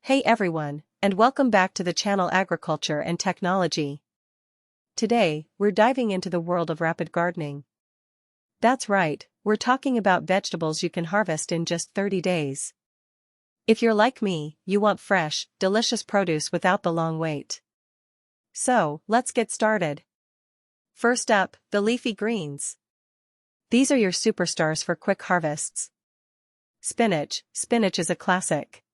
Hey everyone, and welcome back to the channel Agriculture and Technology. Today, we're diving into the world of rapid gardening. That's right, we're talking about vegetables you can harvest in just 30 days. If you're like me, you want fresh, delicious produce without the long wait. So, let's get started. First up, the leafy greens. These are your superstars for quick harvests. Spinach is a classic.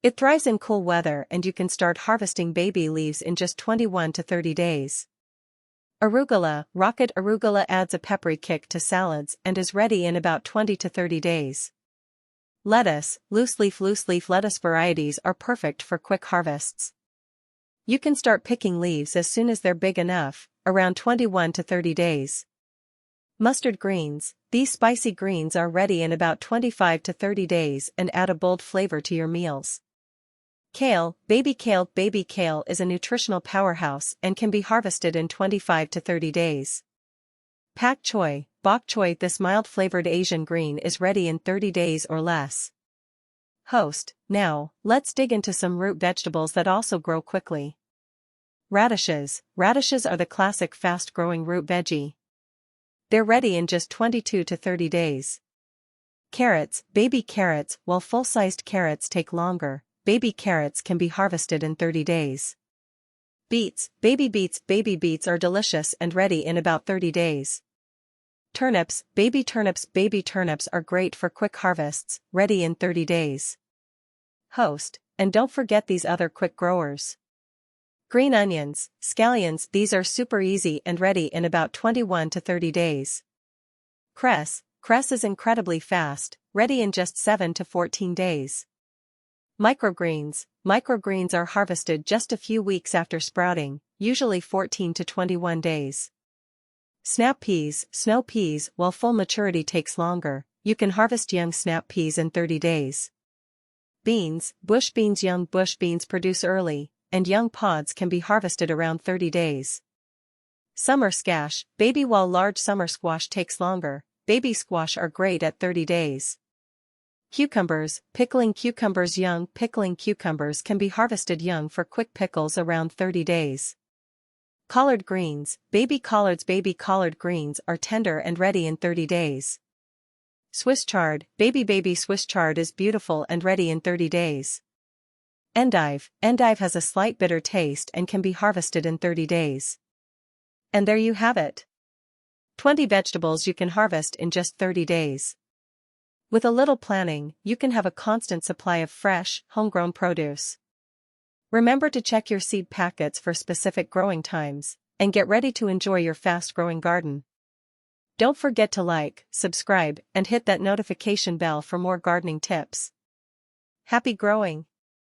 It thrives in cool weather and you can start harvesting baby leaves in just 21 to 30 days. Rocket arugula adds a peppery kick to salads and is ready in about 20 to 30 days. Lettuce, loose leaf lettuce varieties are perfect for quick harvests. You can start picking leaves as soon as they're big enough, around 21 to 30 days. Mustard greens, these spicy greens are ready in about 25 to 30 days and add a bold flavor to your meals. Kale is a nutritional powerhouse and can be harvested in 25 to 30 days. Bok choy, this mild-flavored Asian green is ready in 30 days or less. Now, let's dig into some root vegetables that also grow quickly. Radishes are the classic fast-growing root veggie. They're ready in just 22 to 30 days. Baby carrots, while full-sized carrots take longer, baby carrots can be harvested in 30 days. Baby beets are delicious and ready in about 30 days. Baby turnips are great for quick harvests, ready in 30 days. And don't forget these other quick growers. Green onions, scallions, these are super easy and ready in about 21 to 30 days. Cress is incredibly fast, ready in just 7 to 14 days. Microgreens are harvested just a few weeks after sprouting, usually 14 to 21 days. Snap peas, while full maturity takes longer, you can harvest young snap peas in 30 days. Young bush beans produce early, and young pods can be harvested around 30 days. Summer squash, while large summer squash takes longer, baby squash are great at 30 days. Cucumbers, young pickling cucumbers can be harvested young for quick pickles around 30 days. Collard greens, baby collard greens are tender and ready in 30 days. Swiss chard, baby Swiss chard is beautiful and ready in 30 days. Endive has a slight bitter taste and can be harvested in 30 days. And there you have it. 20 vegetables you can harvest in just 30 days. With a little planning, you can have a constant supply of fresh, homegrown produce. Remember to check your seed packets for specific growing times, and get ready to enjoy your fast-growing garden. Don't forget to like, subscribe, and hit that notification bell for more gardening tips. Happy growing!